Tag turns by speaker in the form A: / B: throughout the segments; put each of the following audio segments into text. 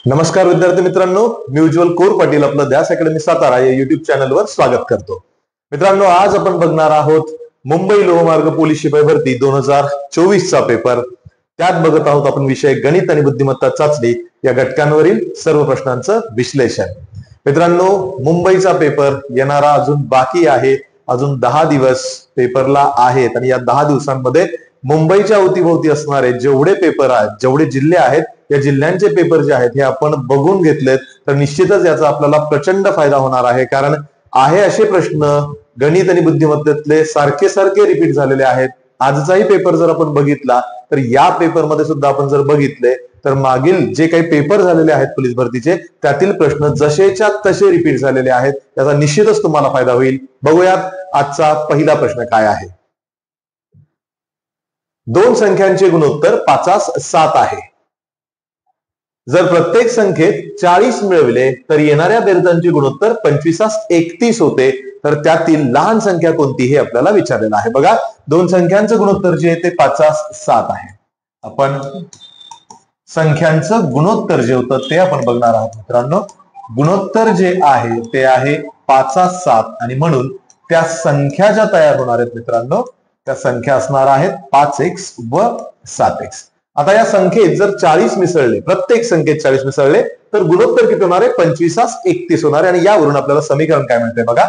A: नमस्कार विद्यार्थी मित्रांनो, मी उज्ज्वल कोर पाटील आपलं ध्यास अकॅडमी सातारा या युट्यूब चॅनलवर स्वागत करतो. मित्रांनो, आज आपण बघणार आहोत मुंबई लोहमार्ग पोलीस शिपाई भरती 2024 चा पेपर. त्यात बघत आहोत आपण विषय गणित आणि बुद्धिमत्ता चाचणी या घटकांवरील सर्व प्रश्नांचं विश्लेषण. मित्रांनो, मुंबईचा पेपर येणारा अजून बाकी आहे. अजून 10 दिवस पेपरला आहेत आणि या 10 दिवसांमध्ये मुंबईच्या अवतीभोवती असणारे जेवढे पेपर आहेत, जेवढे जिल्हे आहेत, या जिल्ह्यांचे पेपर जे आहेत हे आपण बघून घेतलेत तर निश्चितच याचा आपल्याला प्रचंड फायदा होणार आहे. कारण आहे असे प्रश्न गणित आणि बुद्धिमत्तेतले सारखे सारखे रिपीट झालेले आहेत. आजचाही पेपर जर आपण बघितला तर या पेपरमध्ये सुद्धा आपण जर बघितले तर मागील जे काही पेपर झालेले आहेत पोलीस भरतीचे त्यातील प्रश्न जसेच्या तसे रिपीट झालेले आहेत. याचा निश्चितच तुम्हाला फायदा होईल. बघूयात आजचा पहिला प्रश्न काय आहे. दोन संख्यांचे गुणोत्तर 5:7 आहे. जर प्रत्येक संख्येत 40 मिळविले तर येणाऱ्या बेरजांचे गुणोत्तर 25:31 होते. तर त्यातील लहान संख्या कोणती हे आपल्याला विचारलेलं आहे. बघा, दोन संख्यांचं गुणोत्तर जे आहे ते 5:7 आहे. आपण संख्यांचं गुणोत्तर जे होतं ते आपण बघणार आहोत. मित्रांनो, गुणोत्तर जे आहे ते आहे 5:7 आणि म्हणून त्या संख्या ज्या तयार होणार आहेत मित्रांनो, त्या संख्या असणार आहेत 5x व 7x. आता या संख्येत जर 40 मिसळले, प्रत्येक संख्येत 40 मिसळले तर गुणोत्तर किती होणार आहे? 25:31 होणार आहे. आणि यावरून आपल्याला समीकरण काय मिळते बघा,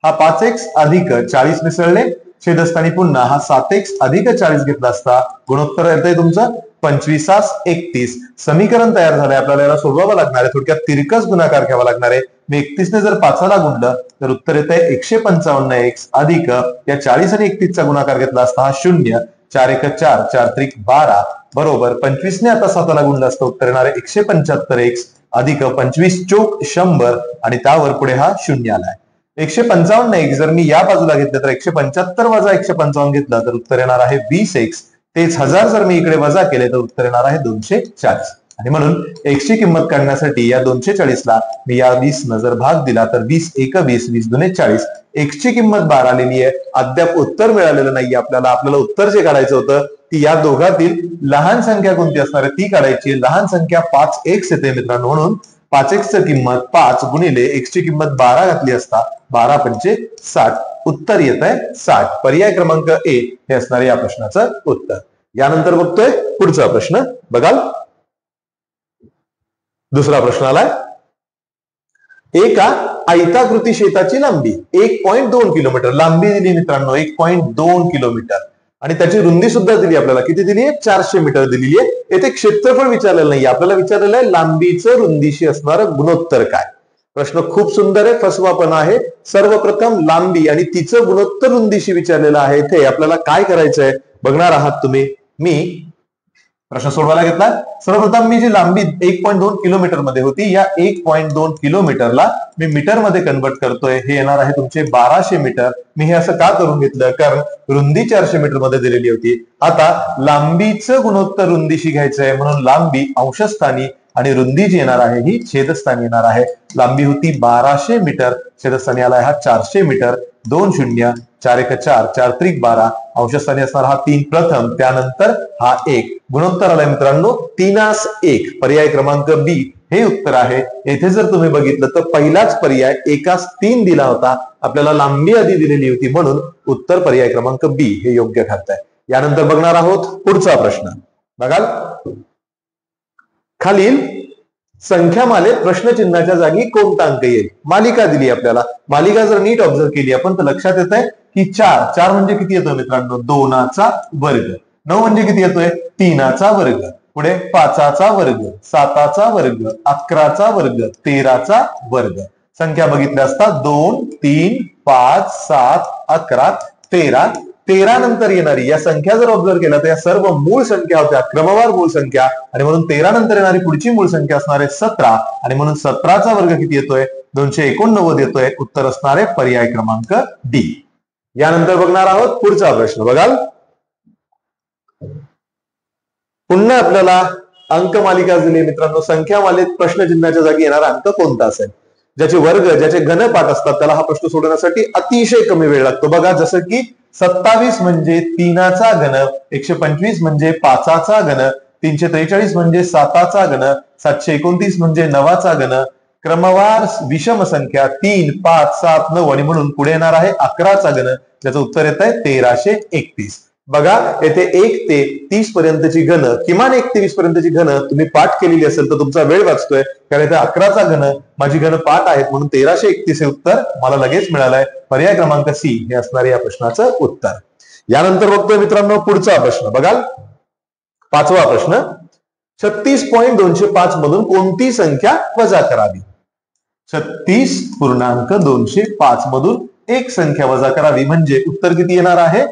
A: हा 5x अधिक 40 मिसळले छेदस्थानी पुन्हा हा 7x अधिक 40 घेतला असता गुणोत्तर येतंय तुमचं 25:31. समीकरण तयार झालंय. आपल्याला याला सोडवावं लागणार आहे. थोडक्यात तिरकस गुणाकार घ्यावा लागणार आहे. मी 31 ने जर 5ला गुणलं तर उत्तर येतंय 155x अधिक या 40 आणि 31 चा गुणाकार घेतला असता हा 0, 4 1 4, 4 3 12 बरोबर 25 ने आता 7ला गुणलं असतं उत्तर येणार आहे 175x अधिक 25 चोक 100 आणि त्यावर पुढे हा 0 आलाय. 155x जर मी या बाजूला घेतलं तर 175 वजा 155 घेतलं तर उत्तर येणार आहे 20x. तेच 1000 जर मी इकडे वजा केले तर उत्तर येणार आहे 240. आणि म्हणून x ची किंमत काढण्यासाठी या 240ला मी या 20 न जर भाग दिला तर 20 1 20, 20 2 40. x ची किंमत 12 आलेली आहे. अद्याप उत्तर मिळालेलं नाहीये आपल्याला उत्तर जे काढायचं होतं ती या दोघातील लहान संख्या कोणती असणार आहे ती काढायची. लहान संख्या 5x येते मित्रांनो. म्हणून 5x ची किंमत 5 गुणिले x ची किंमत 12 घातली असता 12 पंचे 60. उत्तर येत आहे 60. पर्याय क्रमांक ए हे असणार या प्रश्नाचं उत्तर. यानंतर बघतोय पुढचा प्रश्न. बघाल, दुसरा प्रश्न आलाय. एका आयताकृती शेताची लांबी 1.2 किलोमीटर लांबी दिली मित्रांनो, 1.2 किलोमीटर आणि त्याची रुंदी सुद्धा दिली आपल्याला. किती दिली आहे? 400 मीटर दिलेली आहे. येथे क्षेत्रफळ विचारलेलं नाही, आपल्याला विचारलेलं आहे लांबीचं रुंदीशी असणारं गुणोत्तर काय. प्रश्न खूप सुंदर आहे, फसवा पण आहे. सर्वप्रथम लांबी आणि तिचं गुणोत्तर रुंदीशी विचारलेलं आहे. इथे आपल्याला काय करायचंय बघणार आहात तुम्ही. मी प्रश्न सोडवायला घेतला. सर्वप्रथम मी जी लांबी 1.2 किलोमीटर मध्ये होती या 1.2 किलोमीटरला मी मीटर मध्ये कन्वर्ट करतोय. हे येणार आहे तुमचे 1200 मीटर. मी हे असं का करून घेतलं कारण रुंदी 400 मीटर मध्ये दिलेली होती. आता लांबीचं गुणोत्तर रुंदीशी घ्यायचंय म्हणून लांबी अंशस्थानी आणि रुंदी जी येणार आहे ही छेदस्थानी येणार आहे. लांबी होती 1200 मीटर, छेदस्थानी आला हा 400 मीटर. 2 0, 4 1 4, 4 3 12. अंशस्थानी असणार हा 3 प्रथम, त्यानंतर हा 1. गुणोत्तर आलाय मित्रांनो 3:1. पर्याय क्रमांक बी हे उत्तर आहे. येथे जर तुम्ही बघितलं तर पहिलाच पर्याय 1:3 दिला होता. आपल्याला लांबी आधी दिलेली होती म्हणून उत्तर पर्याय क्रमांक बी हे योग्य ठरत आहे. यानंतर बघणार आहोत पुढचा प्रश्न. बघाल, खालील संख्यामालेत प्रश्नचिन्हाच्या जागी कोणता अंक येईल. मालिका दिली आपल्याला. मालिका जर नीट ऑब्झर्व केली आपण तर लक्षात येत आहे की 4 म्हणजे किती येतोय मित्रांनो? 2चा वर्ग. 9 म्हणजे किती येतोय? 3चा वर्ग. पुढे 5चा वर्ग, 7चा वर्ग, 11चा वर्ग, 13चा वर्ग. संख्या बघितल्या असता 2 3 5 7 11 13. 13 नंतर येणारी या संख्या जर ऑब्झर्व केल्या तर या सर्व मूळ संख्या होत्या, क्रमवार मूळ संख्या. आणि म्हणून 13 नंतर येणारी पुढची मूळ संख्या असणार आहे 17 आणि म्हणून 17चा वर्ग किती येतोय? 289 येतोय. उत्तर असणार आहे पर्याय क्रमांक डी. यानंतर बघणार आहोत पुढचा प्रश्न. बघाल, पुन्हा आपल्याला अंक मालिका दिली मित्रांनो. संख्या मालेत प्रश्नचिन्हाच्या जागी येणारा अंक कोणता असेल? ज्याचे वर्ग, ज्याचे घनपाठ असतात त्याला हा प्रश्न सोडवण्यासाठी अतिशय कमी वेळ लागतो. बघा, जसं की 27 म्हणजे 3चा घन, 125 म्हणजे 5चा घन, 343 म्हणजे 7चा घन, 729 म्हणजे 9चा घन, क्रमवार विषम संख्या 3, 5, 7, 9 आणि म्हणून पुढे येणार आहे 11चा घन, ज्याचं उत्तर येत आहे 1331. बघा येथे 1 ते 30 पर्यंतची घन, किमान 1 ते 20 पर्यंतची घन तुम्ही पाठ केलेली असेल तर तुमचा वेळ वाचतोय, कारण इथे 11चा घन माझी घन पाठ आहेत म्हणून 1331 हे उत्तर मला लगेच मिळालंय. पर्याय क्रमांक सी हे असणार या प्रश्नाचं उत्तर. यानंतर बघतोय मित्रांनो पुढचा प्रश्न. बघाल 5वा प्रश्न, 36.205 मधून कोणती संख्या वजा करावी? 36.205 मधून एक संख्या वजा करावी म्हणजे उत्तर किती येणार आहे?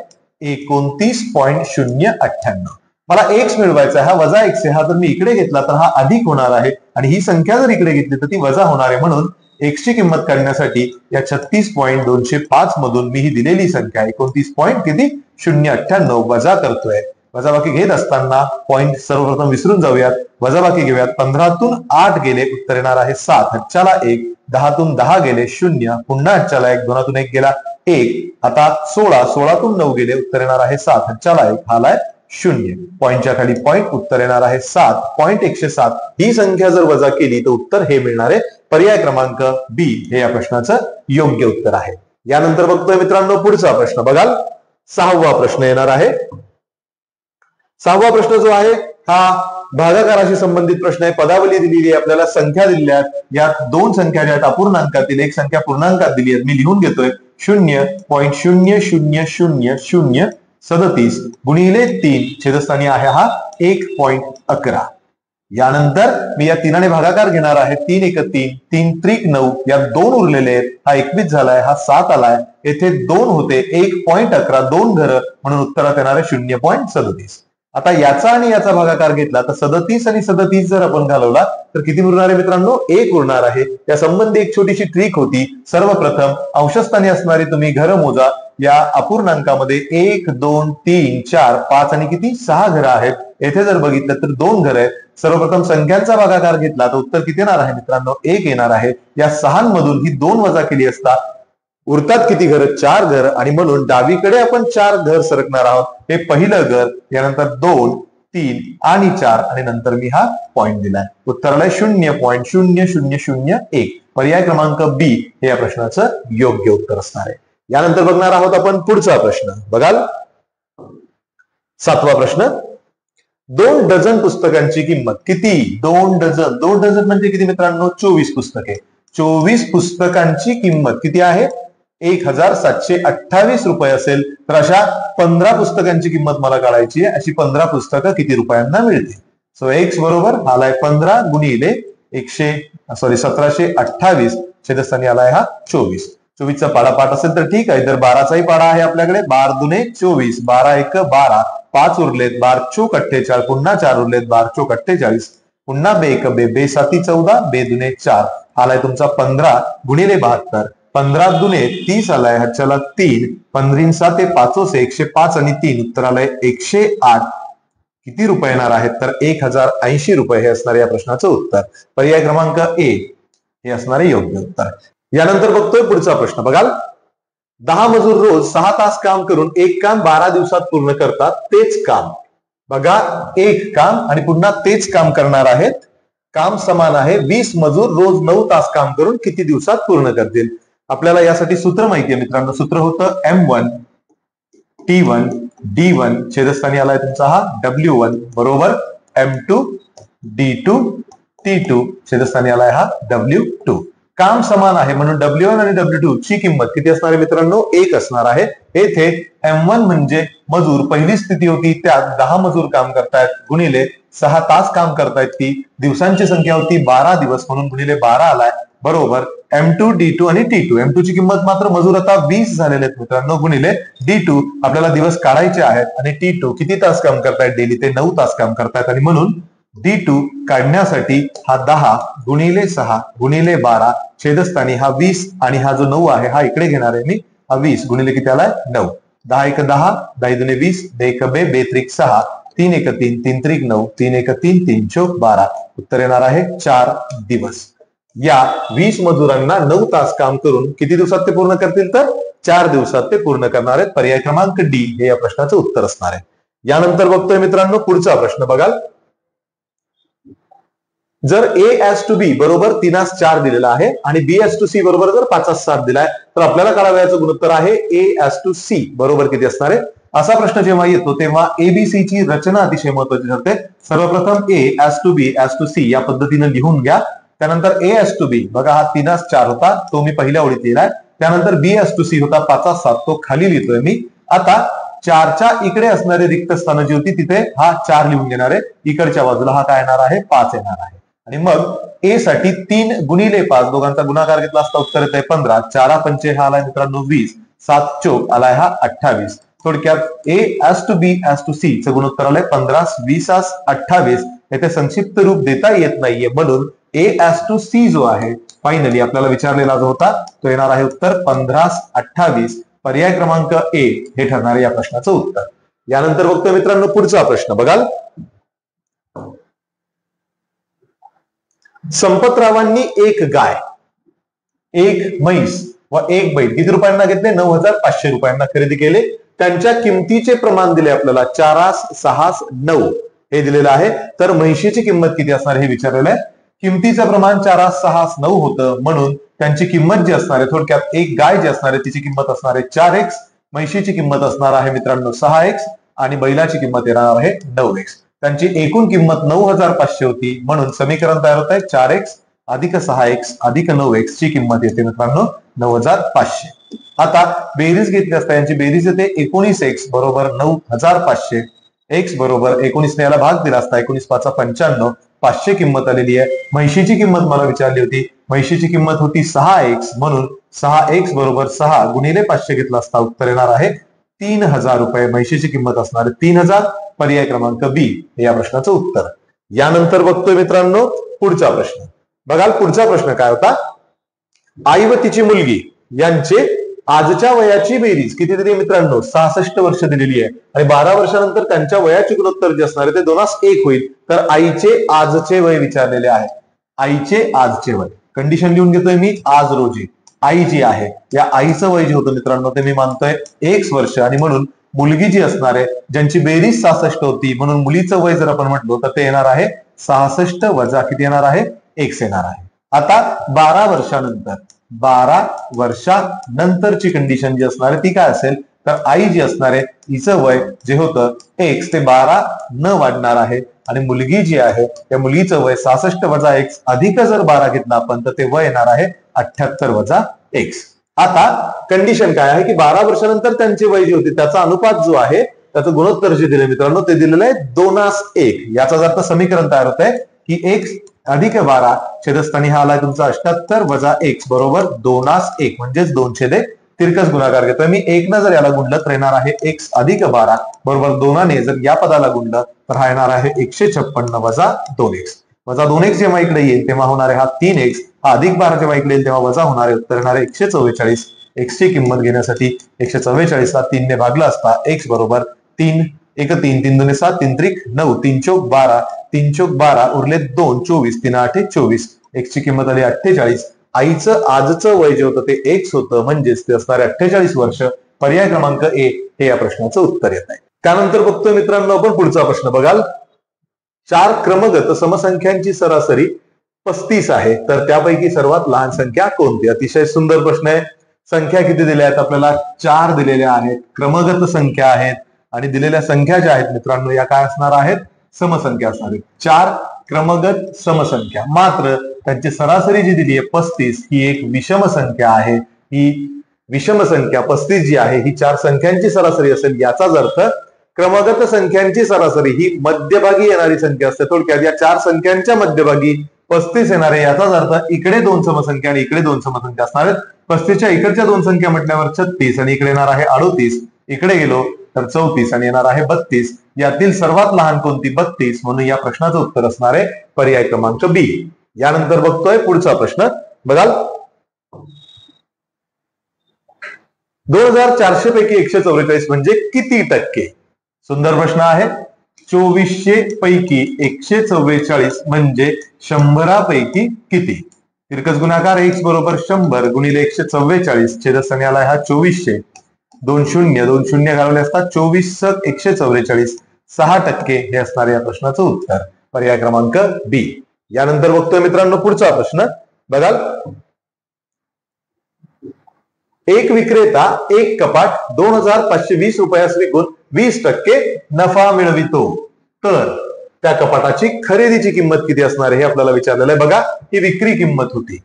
A: 29.098. मला एक्स मिळवायचा आहे, हा वजा एक्स आहे, हा जर मी इकडे घेतला तर हा अधिक होणार आहे आणि ही संख्या जर इकडे घेतली तर ती वजा होणार आहे. म्हणून एक्स ची किंमत काढण्यासाठी या 36.205 मधून मी ही दिलेली संख्या 29.098 वजा करतोय. वजाबाकी घेत असताना पॉइंट सर्वप्रथम विसरून जाऊयात, वजाबाकी घेऊयात. 15तून 8 गेले, उत्तर येणार आहे 7. 8च्याला 1, 10तून 10 गेले 0, पुन्हा 8च्याला 1, 2तून 1 गेला 1. आता 16, 16तून 9 गेले, उत्तर येणार आहे 7. 8च्याला 1, हालाय 0. पॉइंटच्या खाली पॉइंट, उत्तर येणार आहे 7.107. ही संख्या जर वजा केली तर उत्तर हे मिळणार आहे. पर्याय क्रमांक बी हे या प्रश्नाचं योग्य उत्तर आहे. यानंतर बघतोय मित्रांनो पुढचा प्रश्न. बघाल 6वा प्रश्न येणार आहे. 6वा प्रश्न जो आहे हा भागाकाराशी संबंधित प्रश्न आहे. पदावली दिलेली आहे, आपल्याला संख्या दिलेल्या आहेत. यात दोन संख्या ज्या आहेत अपूर्णांकातील, एक संख्या पूर्णांकात दिली आहे. मी लिहून घेतोय 0.00037 गुणिले 3 छेदस्थानी आहे हा 1.11. यानंतर मी या 3ने भागाकार घेणार आहे. 3 1 3, 3 त्रिक 9, या 2 उरलेले आहेत. हा 21 झालाय, हा 7 आलाय, येथे 2 होते, 1.11, 2 घर म्हणून उत्तरात येणार आहे 0.37. आता याचा आणि याचा भागाकार घेतला तर 37 आणि 37 जर आपण घालवला तर किती उरणार आहे मित्रांनो? 1 उरणार आहे. या संबंधी एक छोटीशी ट्रिक होती. सर्वप्रथम अंशस्थानी असणारी तुम्ही घर मोजा. या अपूर्णांकामध्ये 1 2 3 4 5 आणि किती 6 घरं आहेत. येथे जर बघितलं तर 2 घरं आहेत. सर्वप्रथम संख्यांचा भागाकार घेतला तर उत्तर किती येणार आहे मित्रांनो? 1 येणार आहे. या 6 मधून ही 2 वजा केली असता उरतात किती घर? 4 घर, आणि म्हणून डावीकडे आपण 4 घर सरकणार आहोत. हे पहिलं घर, यानंतर 2 3 आणि 4 आणि नंतर मी हा पॉइंट दिलाय. उत्तराला 0.0001. पर्याय क्रमांक बी हे या प्रश्नाचं योग्य उत्तर असणार आहे. यानंतर बघणार आहोत आपण पुढचा प्रश्न. बघाल 7वा प्रश्न, 2 डझन पुस्तकांची किंमत किती? 2 डझन, 2 डझन म्हणजे किती मित्रांनो? 24 पुस्तके. 24 पुस्तकांची किंमत किती आहे? 1728 रुपये असेल. तर अशा 15 पुस्तकांची किंमत मला काढायची आहे. अशी 15 पुस्तकं किती रुपयांना मिळतील? सो एक्स बरोबर आलाय 15 गुणिले 1728 छेदस्थानी आलाय हा 24. 24चा पाडा पाठ असेल तर ठीक आहे, तर 12चाही पाडा आहे आपल्याकडे. 12 दुने 24, 12 1 12, 5 उरलेत, 12 चोक 48, पुन्हा 4 उरलेत, 12 चोक 48, पुन्हा 2 1 2, 2 7 14, 2 दुने 4, आलाय तुमचा 15 गुणिले 72. 15 दुने 30 आलाय, ह्याच्याला 3, 15 7 5 105 आणि 3, उत्तर आलंय 108. किती रुपये येणार आहेत? तर 1080 रुपये हे असणारे या प्रश्नाचं उत्तर. पर्याय क्रमांक ए हे असणारे योग्य उत्तर. यानंतर बघतोय पुढचा प्रश्न. बघाल 10 मजूर रोज 6 तास काम करून एक काम 12 दिवसात पूर्ण करतात. तेच काम, बघा एक काम आणि पुन्हा तेच काम करणार आहेत. काम समान आहे. 20 मजूर रोज 9 तास काम करून किती दिवसात पूर्ण करतील? आपल्याला यासाठी सूत्र माहिती आहे मित्रांनो. सूत्र होतं M1 T1 D1 छेदस्थानी आलाय तुमचा हा W1 बरोबर M2 D2 T2 छेदस्थानी आलाय हा W2. काम समान आहे म्हणून W1 आणि W2 ची किंमत किती असणार आहे मित्रांनो? 1 असणार आहे. येथे M1 म्हणजे मजूर पहिली स्थिती होती, त्यात 10 मजूर काम करतायत गुणिले 6 तास काम करतायत, ती दिवसांची संख्या होती 12 दिवस म्हणून गुणिले 12 आलाय बरोबर M2 D2 आणि T2. M2 ची किंमत मात्र मजूर आता 20 झालेले आहेत मित्रांनो गुणिले D2 आपल्याला दिवस काढायचे आहेत आणि T2 किती तास काम करतायत डेली? ते 9 तास काम करतायत आणि म्हणून D2 काढण्यासाठी हा 10 गुणिले 6 गुणिले 12 छेदस्थानी हा 20 आणि हा जो 9 आहे हा इकडे घेणार आहे मी. हा 20 गुणिले किती आलाय? 9. 10 1 10, 10 दुने 20, 2 1 2, 2 त्रिक 6, 3 1 3, 3 त्रिक 9, 3 1 3, 3 चोक 12, उत्तर येणार आहे 4 दिवस. या 20 मजुरांना 9 तास काम करून किती दिवसात ते पूर्ण करतील? तर 4 दिवसात ते पूर्ण करणार आहेत. पर्याय क्रमांक डी हे या प्रश्नाचं उत्तर असणार आहे. यानंतर बघतोय मित्रांनो पुढचा प्रश्न. बघाल जर A:B बरोबर 3:4 दिलेला आहे आणि B:C बरोबर जर 5:7 दिलाय तर आपल्याला काढावयाचं गुणोत्तर आहे A:C बरोबर किती असणार आहे. असा प्रश्न जेव्हा येतो तेव्हा ABC ची रचना अतिशय महत्वाची ठरते. सर्वप्रथम A:B:C या पद्धतीने लिहून घ्या. त्यानंतर A:B बघा हा 3:4 होता तो मी पहिल्या ओळीत लिहिलाय. त्यानंतर B:C होता 5:7 तो खाली लिहितोय मी. आता 4च्या इकडे असणारे रिक्त स्थान जी होती तिथे हा 4 लिहून घेणार आहे. इकडच्या बाजूला हा काय येणार आहे 5 येणार आहे. आणि मग A साठी 3 गुणिले 5 दोघांचा गुणाकार घेतला असता उत्तर येतंय 15. 4×5 हा आलाय मित्रांनो 20. 7×4 आलाय हा 28. थोडक्यात A:B:C चं गुणोत्तर आलंय 15, 20, 28. येथे संक्षिप्त रूप देता येत नाहीये म्हणून A:C जो आहे फायनली आपल्याला विचारलेला जो होता तो येणार आहे उत्तर 15, 28. पर्याय क्रमांक A हे ठरणार आहे या प्रश्नाचं उत्तर. यानंतर बघतोय मित्रांनो पुढचा प्रश्न बघाल. संपतरावांनी एक गाय, एक म्हैस व एक बैल किती रुपयांना घेतले 9,500 रुपयांना खरेदी केले. त्यांच्या किमतीचे प्रमाण दिले आपल्याला 4, 6, 9 हे दिलेलं आहे. तर म्हैशीची किंमत किती असणार हे विचारलेलं आहे. किमतीचं प्रमाण 4, 6, 9 होतं म्हणून त्यांची किंमत जी असणार आहे थोडक्यात एक गाय जी असणार आहे तिची किंमत असणार आहे 4x, म्हैशीची किंमत असणार आहे मित्रांनो 6x आणि बैलाची किंमत येणार आहे 9x. त्यांची एकूण किंमत 9,500 होती म्हणून समीकरण तयार होत आहे 4x अधिक 6x अधिक 9x ची किंमत येते मित्रांनो 9,500. आता बेरीज घेतली असता यांची बेरीज येते 19x बरोबर 9,500. x बरोबर 19 ने याला भाग दिला असता 19 5 55 500 किंमत आलेली आहे. म्हैशीची किंमत मला विचारली होती. म्हैशीची किंमत होती 6x म्हणून 6x बरोबर 6 गुणिले 500 घेतला असता उत्तर येणार आहे 3,000 रुपये. म्हैशीची किंमत असणार आहे 3,000. पर्याय क्रमांक B हे या प्रश्नाचं उत्तर. यानंतर बघतोय मित्रांनो पुढचा प्रश्न बघाल. पुढचा प्रश्न काय होता. आई व तिची मुलगी यांचे आजच्या वयाची बेरीज किती दिली मित्रांनो 66 वर्ष दिलेली आहे आणि 12 वर्षानंतर त्यांच्या वयाचे गुणोत्तर जे असणार आहे ते 2:1 होईल. तर आईचे आजचे वय विचारलेले आहे. आईचे आजचे वय कंडिशन लिहून घेतोय मी. आज रोजी आई जी आहे या आईचं वय जे होतं मित्रांनो ते मी मानतोय 1 वर्ष आणि म्हणून मुलगी जी असणार आहे ज्यांची बेरीज 66 होती म्हणून मुलीचं वय जर आपण म्हटलो तर ते येणार आहे 66 वजा किती येणार आहे 1 येणार आहे. आता 12 वर्षानंतरची कंडिशन जी असणार आहे ती काय असेल तर आई जी असणार आहे हिचं वय जे होतं 1 ते 12 न वाढणार आहे आणि मुलगी जी आहे त्या मुलीचं वय 66 वजा 1 अधिक जर 12 घेतला आपण तर ते वय येणार आहे 78 वजा 1. आता कंडिशन काय आहे की 12 वर्षानंतर त्यांचे वय जे होते त्याचा अनुपात जो आहे त्याचं गुणोत्तर जे दिले मित्रांनो ते दिलेलं आहे 2:1. याचा अर्थ समीकरण तयार होत आहे की 1 अधिक 12 छेदस्थानी हा आलाय तुमचा 78 वजा 1 बरोबर 2:1 म्हणजेच 2 तिरकस गुणाकार घेतोय मी. 1 न जर याला गुणलं तर येणार आहे x अधिक 12 बरोबर 2 ने जर या पदाला गुणलं तर हा येणार आहे 156 वजा 2x. वजा 2x जेव्हा इकडे येईल तेव्हा होणार आहे हा 3x. हा अधिक 12 जेव्हा इकडे येईल तेव्हा वजा होणार आहे उत्तर येणार आहे 144. x ची किंमत घेण्यासाठी 144 ला 3 ने भागला असता x बरोबर 3 1 3 3 2 7 3 त्रिक 9 3 चौक 12 3 चौक 12 उरले 2 24 3 8 24. x ची किंमत आली 48. आईचं आजचं वय जे होतं ते x होतं म्हणजेच ते असणारे 48 वर्ष. पर्याय क्रमांक A हे या प्रश्नाचं उत्तर येत आहे. त्यानंतर बघतोय मित्रांनो आपण पुढचा प्रश्न बघाल. 4 क्रमगत समसंख्यांची सरासरी 35 आहे तर त्यापैकी सर्वात लहान संख्या कोणती. अतिशय सुंदर प्रश्न आहे. संख्या किती दिल्या आहेत आपल्याला 4 दिलेल्या आहेत. क्रमगत संख्या आहेत आणि दिलेल्या संख्या ज्या आहेत मित्रांनो या काय असणार आहेत समसंख्या असणार आहेत. 4 क्रमगत समसंख्या मात्र त्यांची सरासरी जी दिली आहे 35 ही एक विषम संख्या आहे. ही विषम संख्या 35 जी आहे ही 4 संख्यांची सरासरी असेल. याचाच अर्थ क्रमगत संख्यांची सरासरी ही मध्यभागी येणारी संख्या असते. थोडक्यात या 4 संख्यांच्या मध्यभागी 35 येणार आहे. याचाच अर्थ इकडे 2 समसंख्या आणि इकडे 2 समसंख्या असणार आहेत. 35च्या इकडच्या 2 संख्या म्हटल्यावर 36 आणि इकडे येणार आहे 38. इकडे गेलो तर 34 आणि येणार आहे 32. यातील सर्वात लहान कोणती 32 म्हणून या प्रश्नाचं उत्तर असणार आहे पर्याय क्रमांक B. यानंतर बघतोय पुढचा प्रश्न बघाल. 2400 पैकी 144 म्हणजे किती टक्के. सुंदर प्रश्न आहे. 2400 पैकी 144 म्हणजे 100 पैकी किती. तिरकस गुणाकार x बरोबर 100 गुणिले 144 छेदस्थानी आलाय हा 2400. 2 शून्य घालवले असतात 24 144 6% हे असणारे या प्रश्नाचं उत्तर पर्याय क्रमांक B. यानंतर बघतोय मित्रांनो पुढचा प्रश्न बघाल, एक विक्रेता एक कपाट 2520 रुपयास विकून 20% नफा मिळवितो, तर त्या कपाटाची खरेदीची किंमत किती असणार आहे हे आपल्याला विचारलेलं आहे. बघा, ही विक्री किंमत होती,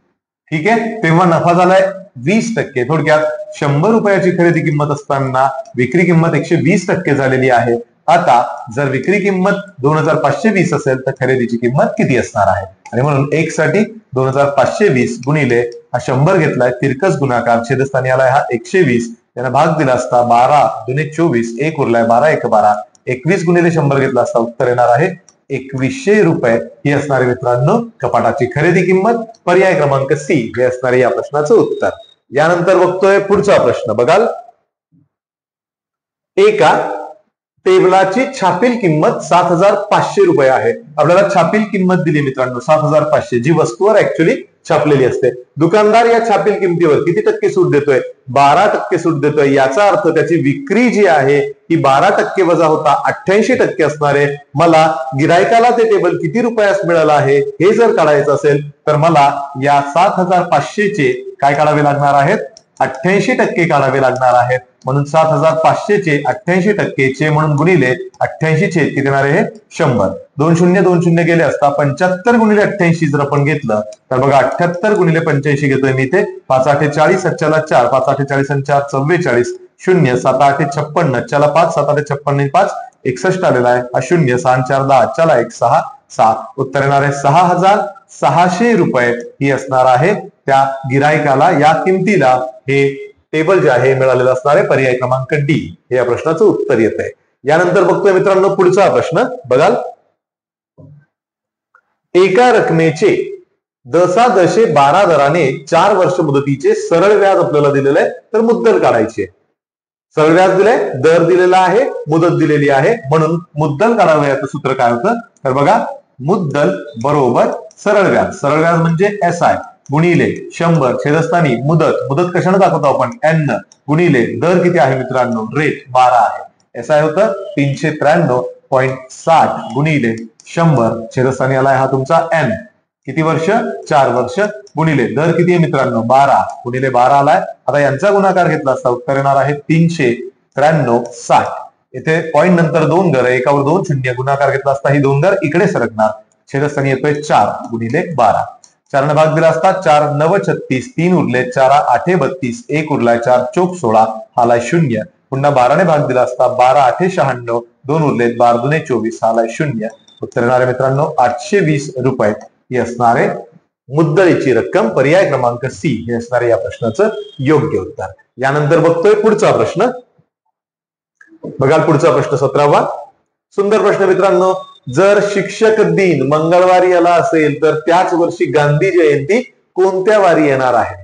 A: ठीक आहे, तेव्हा नफा झालाय 20%. थोडक्यात 100 रुपयाची खरेदी किंमत असताना विक्री किंमत 120% झालेली आहे. आता जर विक्री किंमत 2520 असेल तर खरेदीची किंमत किती असणार आहे, आणि म्हणून एक साठी 2520 गुणिले हा 100 घेतलाय, तिरकस गुणाकार, छेदस्थानी आलाय हा 120, त्याला भाग दिला असता 12 दुने 24, एक उरलाय 12 एक 12, 21 गुणिले 100 घेतला असता उत्तर येणार आहे 2100 रुपये. ही असणारी मित्रांनो कपाटाची खरेदी किंमत. पर्याय क्रमांक सी हे असणारे या प्रश्नाचं उत्तर. यानंतर बघतोय पुढचा प्रश्न बघाल, एका टेबलाची छापील किंमत 7500 रुपये आहे. आपल्याला छापील किंमत दिली मित्रांनो 7500, जी वस्तूवर ऍक्च्युली छापलेली असते. दुकानदार या छापील किमतीवर किती टक्के सूट देतोय, 12% सूट देतोय. याचा अर्थ त्याची विक्री जी आहे ही 12% वजा होता 88% असणार आहे. मला गिरायकाला ते टेबल किती रुपयास मिळालं आहे हे जर काढायचं असेल तर मला या 7500 चे काय काढावे लागणार आहेत, 88% काढावे लागणार आहेत. म्हणून 7500 चे 88% चे म्हणून गुणिले 88 छेद किती येणार आहे 100. 2 शून्य 2 शून्य गेले असता 75 गुणिले 88 जर आपण घेतलं तर बघा 78 गुणिले 85 घेतोय मी इथे. 5 8 40, 4 5 8 40 आणि 4 44, 0 7 8 56, चला 5 7 8 56 5 61 आलेला आहे. हा 0 6 4 10, चला 1 6 6, उत्तर येणार आहे 6600 रुपये. ही असणार आहे त्या गिरायकाला या किमतीला हे टेबल जे आहे मिळालेलं असणार आहे. पर्याय क्रमांक डी हे या प्रश्नाचं उत्तर येत आहे. यानंतर बघतोय मित्रांनो पुढचा प्रश्न बघाल, एका रकमेचे दशादशे 12 दराने 4 वर्ष मुदतीचे सरळ व्याज आपल्याला दिलेलं आहे, तर मुद्दल काढायची. सरळ व्याज दिलंय, दर दिलेला आहे, मुदत दिलेली आहे, म्हणून मुद्दल काढावयाचं सूत्र काय होतं तर बघा, मुद्दल बरोबर सरळ व्याज. सरळ व्याज म्हणजे SI गुणिले 100 छेदस्थानी मुदत, मुदत कशाने दाखवतो आपण N, गुणिले दर किती आहे मित्रांनो रेट 12 आहे. SI होतं 393.60 गुणिले 100 छेदस्थानी आलाय हा तुमचा N, किती वर्ष 4 वर्ष, गुणिले दर किती आहे मित्रांनो 12 गुणिले 12 आलाय. आता यांचा गुणाकार घेतला असता उत्तर येणार आहे 393.60. इथे पॉईंट नंतर 2 घर आहे, एकावर 2 शून्य, गुणाकार घेतला असता ही 2 घर इकडे सरकणार. छेदस्थानी येतोय 4 गुणिले 12, 4 ने भाग दिला असता 4 9 36, 3 उरले, 4 8 32, 1 उरलाय, 4 चौक 16, आलाय 0. पुन्हा 12 ने भाग दिला असता 12 8 96, 2 उरले, 12 दुने 24, आलाय 0. उत्तर येणार आहे मित्रांनो 820 रुपये. ही असणारे मुद्दलीची रक्कम. पर्याय क्रमांक सी हे असणारे या प्रश्नाचं योग्य उत्तर. यानंतर बघतोय पुढचा प्रश्न बघाल, पुढचा प्रश्न 17वा. सुंदर प्रश्न मित्रांनो, जर शिक्षक दिन मंगळवारी आला असेल तर त्याच वर्षी गांधी जयंती कोणत्या वारी येणार आहे.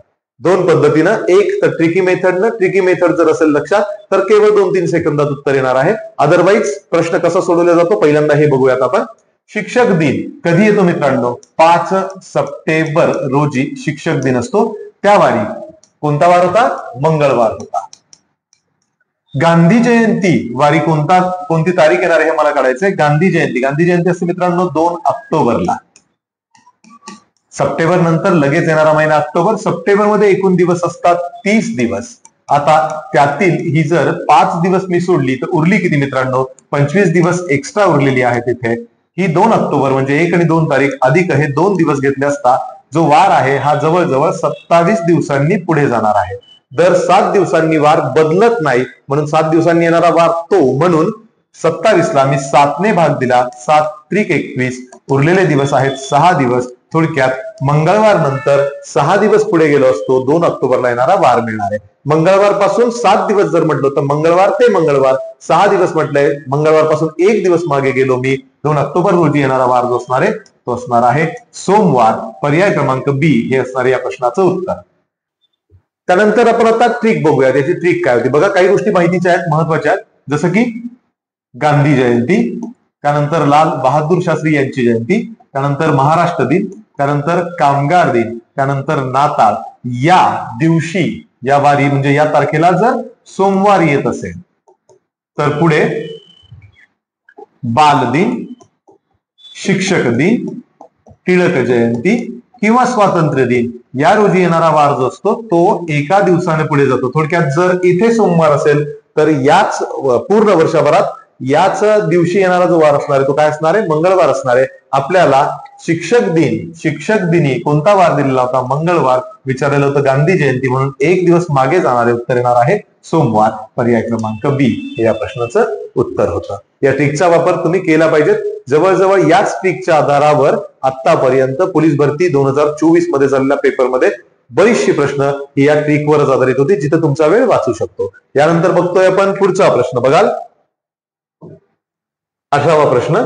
A: 2 पद्धतीनं, एक तर ट्रिकी मेथडनं. ट्रिकी मेथड जर असेल लक्षात तर केवळ 2-3 सेकंदात उत्तर येणार आहे. अदरवाईज प्रश्न कसा सोडवला जातो पहिल्यांदा हे बघूयात आपण. शिक्षक दिन कधी येतो मित्रांनो, 5 सप्टेंबर रोजी शिक्षक दिन असतो. त्या वारी कोणता वार होता, मंगळवार होता. गांधी जयंती वारी कोणती तारीख येणार आहे हे मला काढायचंय. गांधी जयंती असते मित्रांनो 2 ऑक्टोबरला. सप्टेंबर नंतर लगेच येणारा महिना ऑक्टोबर. सप्टेंबर मध्ये एकूण दिवस असतात 30 दिवस. आता त्यातील ही जर 5 दिवस मी सोडली तर उरली किती मित्रांनो, 25 दिवस एक्स्ट्रा उरलेली आहे तिथे. ही 2 ऑक्टोबर म्हणजे 1 आणि 2 तारीख अधिक हे 2 दिवस घेतले असता जो वार आहे हा जवळजवळ 27 दिवसांनी पुढे जाणार आहे. दर 7 दिवसांनी वार बदलत नाही, म्हणून 7 दिवसांनी येणारा वार तो, म्हणून 27 ला मी 7 ने भाग दिला, 7 त्रिक 21, उरलेले दिवस आहेत 6 दिवस. थोडक्यात मंगळवार नंतर 6 दिवस पुढे गेलो असतो 2 ऑक्टोबरला येणारा वार मिळणार आहे. मंगळवार पासून 7 दिवस जर म्हटलं तर मंगळवार ते मंगळवार 6 दिवस म्हटलंय. मंगळवार पासून 1 दिवस मागे गेलो मी, 2 ऑक्टोबर रोजी येणारा वार जो असणार आहे तो असणार आहे सोमवार. पर्याय क्रमांक बी हे असणार या प्रश्नाचं उत्तर. त्यानंतर आपण आता ट्रिक बघूया, त्याची ट्रिक काय होती बघा. काही गोष्टी माहितीच्या आहेत, महत्वाच्या आहेत, जसं की गांधी जयंती, त्यानंतर लाल बहादूर शास्त्री यांची जयंती, त्यानंतर महाराष्ट्र दिन, त्यानंतर कामगार दिन, त्यानंतर नाताळ. या दिवशी या वारी म्हणजे या तारखेला जर सोमवारी येत असेल तर पुढे बाल दिन, शिक्षक दिन, टिळक जयंती किंवा स्वातंत्र्य दिन या रोजी येणारा वार जो असतो तो एका दिवसाने पुढे जातो. थोडक्यात जर इथे सोमवार असेल तर याच पूर्ण वर्षभरात याच दिवशी येणारा जो वार असणार आहे तो काय असणार आहे? मंगळवार असणार आहे. आपल्याला शिक्षक दिनी कोणता वार दिलेला होता? मंगळवार विचारलेलं होतं. गांधी जयंती म्हणून एक दिवस मागे जाणारे उत्तर येणार आहे सोमवार. पर्याय क्रमांक बी हे या प्रश्नाचं उत्तर होतं. या ट्रिकचा वापर तुम्ही केला पाहिजे. जवळजवळ याच ट्रिकच्या आधारावर आतापर्यंत पोलीस भरती 2024 मध्ये झालेल्या पेपरमध्ये बरीचशी प्रश्न ही या ट्रिकवरच आधारित होती, जिथे तुमचा वेळ वाचू शकतो. यानंतर बघतोय आपण पुढचा प्रश्न. बघाल 18वा प्रश्न.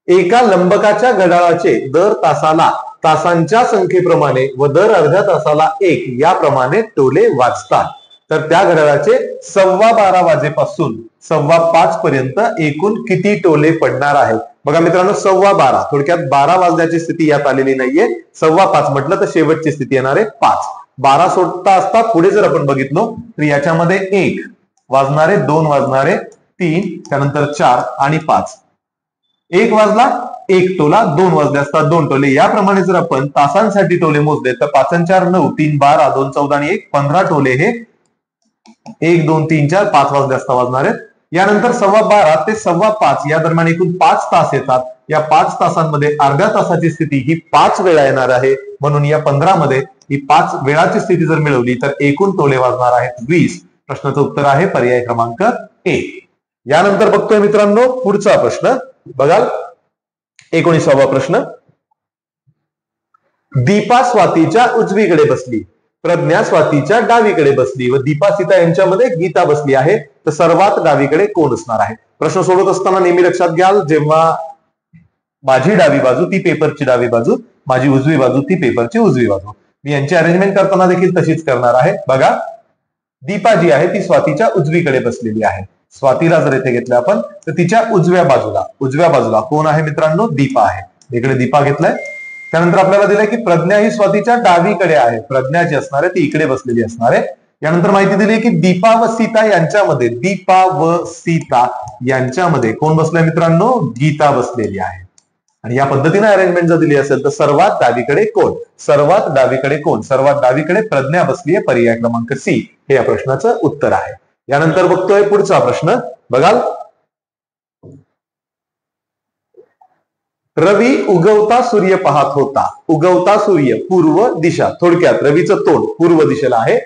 A: एका लंबकाच्या घड्याळाचे दर तासाला तासांच्या संख्येप्रमाणे व दर अर्ध्या तासाला 1 याप्रमाणे टोले वाजतात. तर त्या घड्याळाचे 12:15 वाजेपासून 5:15 पर्यंत एकूण किती टोले पडणार आहेत? बघा मित्रांनो, 12:15 थोडक्यात 12 वाजण्याची स्थिती यात आलेली नाहीये. 5:15 म्हटलं तर शेवटची स्थिती येणार आहे 5. 12 सोडता असता पुढे जर आपण बघितलो तर याच्यामध्ये 1 वाजणारे, 2 वाजणारे, 3, त्यानंतर 4 आणि 5. 1 वाजला 1 टोला, 2 वाजले असता 2 टोले. याप्रमाणे जर आपण तासांसाठी टोले मोजले तर 5 आणि 4 9, 3 12, 2 14 आणि 1 15 टोले हे 1 2 3 4 5 वाजले असता वाजणार आहेत. यानंतर 12:15 ते 5:15 या दरम्यान एकूण 5 तास येतात. या 5 तासांमध्ये अर्ध्या तासाची स्थिती ही 5 वेळा येणार आहे. म्हणून या 15 मध्ये ही 5 वेळाची स्थिती जर मिळवली तर एकूण टोले वाजणार आहेत 20. प्रश्नाचं उत्तर आहे पर्याय क्रमांक ए. यानंतर बघतोय मित्रांनो पुढचा प्रश्न. बघाल 19वा प्रश्न. दीपा स्वातीच्या उजवीकडे बसली, प्रज्ञा स्वातीच्या डावीकडे बसली व दीपा सीता यांच्यामध्ये गीता बसली आहे. तर सर्वात डावीकडे कोण असणार आहे? प्रश्न सोडवत असताना नेहमी लक्षात घ्याल, जेव्हा माझी डावी बाजू ती पेपरची डावी बाजू, माझी उजवी बाजू ती पेपरची उजवी बाजू, मी यांची अरेंजमेंट करताना देखील तशीच करणार आहे. बघा, दीपा जी आहे ती स्वातीच्या उजवीकडे बसलेली आहे. स्वातीला जर इथे घेतलं आपण तर तिच्या उजव्या बाजूला कोण आहे मित्रांनो? दीपा आहे. इकडे दीपा घेतलाय. त्यानंतर आपल्याला दिलंय की प्रज्ञा ही स्वातीच्या डावीकडे आहे. प्रज्ञा जी असणार आहे ती इकडे बसलेली असणार आहे. यानंतर माहिती दिली की दीपा व सीता यांच्यामध्ये कोण बसलाय मित्रांनो? गीता बसलेली आहे. आणि या पद्धतीने अरेंजमेंट जर दिली असेल तर सर्वात डावीकडे कोण? सर्वात डावीकडे प्रज्ञा बसली आहे. पर्याय क्रमांक सी हे या प्रश्नाचं उत्तर आहे. यानंतर बघतोय पुढचा प्रश्न. बघाल, रवी उगवता सूर्य पाहत होता. उगवता सूर्य पूर्व दिशा. थोडक्यात रवीचं तोंड पूर्व दिशेला आहे.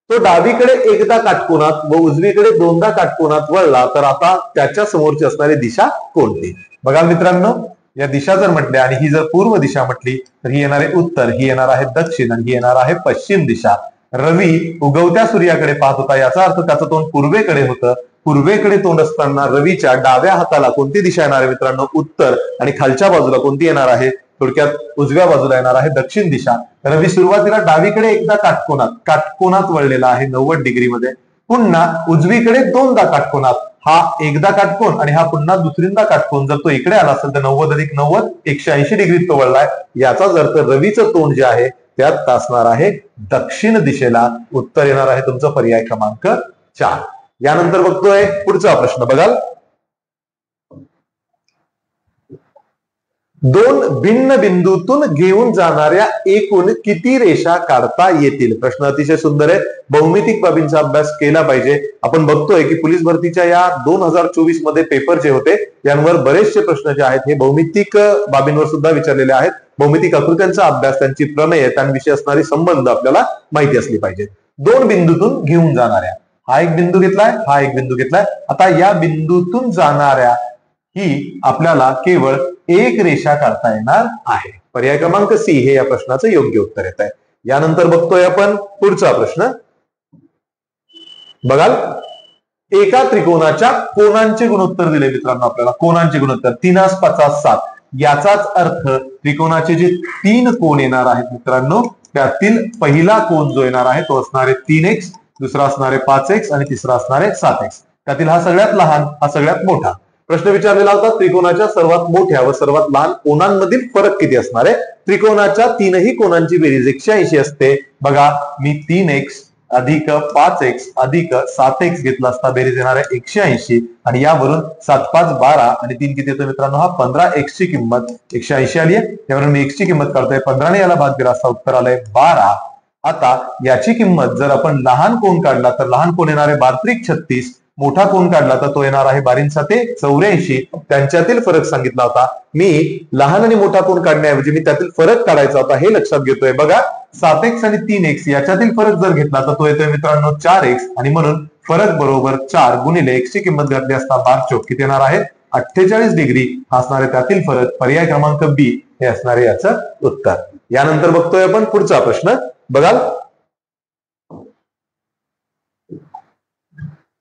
A: तो डावीकडे एकदा काटकोनात व उजवीकडे 2दा काटकोनात वळला तर आता त्याच्या समोरची असणारी दिशा कोणती? बघा मित्रांनो, या दिशा जर म्हटल्या आणि ही जर पूर्व दिशा म्हटली तर ही येणार आहे उत्तर, ही येणार आहे दक्षिण आणि ही येणार आहे पश्चिम दिशा. रवी उगवत्या सूर्याकडे पाहत होता, याचा अर्थ त्याचं तोंड पूर्वेकडे होतं. पूर्वेकडे तोंड असताना रवीच्या डाव्या हाताला कोणती दिशा येणार आहे मित्रांनो? उत्तर. आणि खालच्या बाजूला कोणती येणार आहे? थोडक्यात उजव्या बाजूला येणार आहे दक्षिण दिशा. रवी सुरुवातीला डावीकडे एकदा काटकोनात वळलेला आहे 90 डिग्रीमध्ये. पुन्हा उजवीकडे 2दा काटकोनात. हा एकदा काटकोन आणि हा पुन्हा दुसरींदा काटकोन. जर तो इकडे आला असेल तर 90 अधिक 90 180 डिग्रीत तो वळलाय. याचाच अर्थ रवीचं तोंड जे आहे त्यात असणार आहे दक्षिण दिशेला. उत्तर येणार आहे तुमचं पर्याय क्रमांक 4. यानंतर बघतोय पुढचा प्रश्न. बघाल, 2 भिन्न बिंदूतून घेऊन जाणाऱ्या एकूण किती रेषा काढता येतील? प्रश्न अतिशय सुंदर आहे. भौमितिक बाबींचा अभ्यास केला पाहिजे. आपण बघतोय की पोलीस भरतीच्या या 2024 मध्ये पेपर जे होते यांवर बरेचसे प्रश्न जे आहेत हे भौमितिक बाबींवर सुद्धा विचारलेले आहेत. भौमितिक आकृत्यांचा अभ्यास, त्यांची प्रमेय, त्यांविषयी असणारी संबंध आपल्याला माहिती असली पाहिजे. 2 बिंदूतून घेऊन जाणाऱ्या, हा एक बिंदू घेतलाय, हा एक बिंदू घेतलाय. आता या बिंदूतून जाणाऱ्या ही आपल्याला केवळ एक रेषा काढता येणार आहे. पर्याय क्रमांक सी हे या प्रश्नाचं योग्य उत्तर येत आहे. यानंतर बघतोय आपण पुढचा प्रश्न. बघाल, एका त्रिकोणाच्या कोनांचे गुणोत्तर दिले मित्रांनो आपल्याला. कोनांचे गुणोत्तर 3 50 7. याचाच अर्थ त्रिकोणाचे जे 3 कोन येणार आहेत मित्रांनो त्यातील पहिला कोन जो येणार आहे तो असणार आहे 3x, दुसरा असणार आहे 5x आणि तिसरा असणार आहे 7x. त्यातील हा सगळ्यात लहान, हा सगळ्यात मोठा. प्रश्न विचारलेला होता त्रिकोणाच्या सर्वात मोठ्या व सर्वात लहान कोनांमधील फरक किती असणार आहे? त्रिकोणाच्या 3ही कोनांची बेरीज 180 असते. बघा, मी 3x अधिक 5x अधिक 7x घेतला असता बेरीज येणार आहे 180 आणि यावरून 7 5 12 आणि 3 किती येतो मित्रांनो, हा 15x ची किंमत 180 आली आहे. यावरून मी x ची किंमत काढतोय, 15 ने याला भाग दिला असता उत्तर आलंय 12. आता याची किंमत जर आपण लहान कोण काढला तर लहान कोण येणार आहे 12 36, मोठा कोण काढला तर तो येणार आहे 12 84. त्यांच्यातील फरक सांगितला होता. मी लहान आणि मोठा कोण काढण्याऐवजी मी त्यातील फरक काढायचा होता हे लक्षात घेतोय. बघा 7x आणि 3x याच्यातील फरक जर घेतला तर तो येतोय मित्रांनो 4x आणि म्हणून फरक बरोबर 4 गुणिले x ची किंमत घातली असता 12 किती येणार आहे 48 डिग्री असणार आहे त्यातील फरक. पर्याय क्रमांक बी हे असणार आहे याचं उत्तर. यानंतर बघतोय आपण पुढचा प्रश्न. बघाल,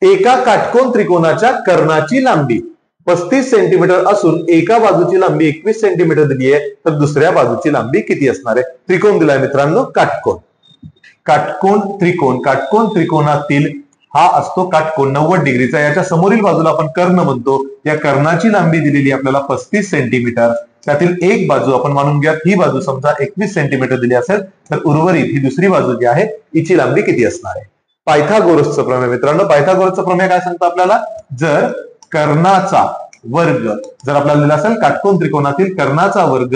A: एका काटकोन त्रिकोणाच्या कर्णाची लांबी 35 सेंटीमीटर असून एका बाजूची लांबी 21 सेंटीमीटर दिली आहे, तर दुसऱ्या बाजूची लांबी किती असणार आहे? त्रिकोण दिलाय मित्रांनो काटकोन. काटकोन त्रिकोणातील हा असतो काटकोन 90 डिग्रीचा. याच्या समोरील बाजूला आपण कर्ण म्हणतो. या कर्णाची लांबी दिलेली आपल्याला 35 सेंटीमीटर. त्यातील एक बाजू आपण मानून घ्या, ही बाजू समजा 21 सेंटीमीटर दिली असेल तर उर्वरित ही दुसरी बाजू जी आहे हिची लांबी किती असणार आहे? पायथागोरसचं प्रमेय मित्रांनो. पायथागोरसचं प्रमेय काय सांगतं आपल्याला, जर कर्णाचा वर्ग जर आपल्याला दिला असेल काटकोन त्रिकोणातील कर्णाचा वर्ग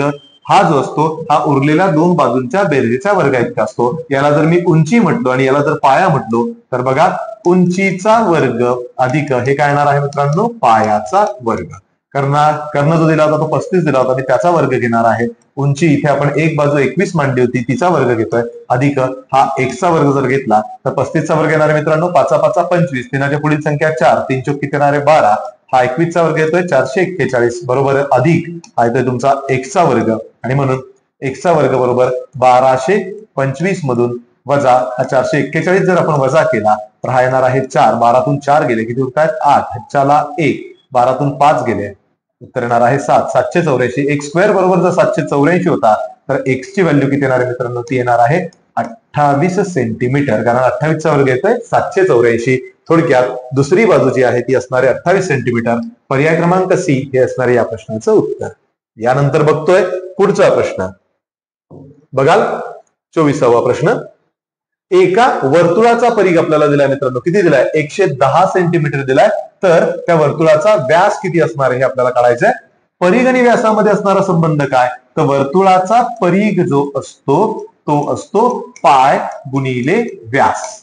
A: हा जो असतो हा उरलेल्या दोन बाजूंच्या बेरजेचा वर्ग इतका असतो. याला जर मी उंची म्हटलो आणि याला जर पाया म्हटलो तर बघा उंचीचा वर्ग अधिक हे काय येणार आहे मित्रांनो पायाचा वर्ग. कर्ण जो दिला होता तो 35 दिला होता आणि त्याचा वर्ग घेणार आहे. उंची इथे आपण एक बाजू 21 मांडली होती तिचा वर्ग घेतोय अधिक हा x चा वर्ग जर घेतला तर 35 चा वर्ग येणार आहे मित्रांनो 5 5 25, तीनाच्या पुढील संख्या 4, 3 चौक किती येणार आहे 12, हा 21 चा वर्ग येतोय 441 बरोबर अधिक हा येतोय तुमचा x चा वर्ग आणि म्हणून x चा वर्ग बरोबर 1225 मधून वजा हा 441 जर आपण वजा केला तर हा येणार आहे 4. 12तून 4 गेले किती उरतात 8, ह्याच्याला 1, 12तून 5 गेले उत्तर येणार आहे 7. 784. x स्क्वेअर बरोबर जर 784 होता तर x ची व्हॅल्यू किती येणार आहे मित्रांनो, ती येणार आहे 28 सेंटीमीटर, कारण 28 चा वर्ग येतोय 784. थोडक्यात दुसरी बाजू जी आहे ती असणारे 28 सेंटीमीटर. पर्याय क्रमांक सी हे असणारे या प्रश्नाचं उत्तर. यानंतर बघतोय पुढचा प्रश्न. बघाल 24वा प्रश्न. एका वर्तुळाचा परिघ आपल्याला दिलाय मित्रांनो, किती दिलाय 110 सेंटीमीटर दिलाय. तर त्या वर्तुळाचा व्यास किती असणार हे आपल्याला काढायचंय. परिघ आणि व्यासामध्ये असणारा संबंध काय, तर वर्तुळाचा परिघ जो असतो तो असतो पाय गुणिले व्यास,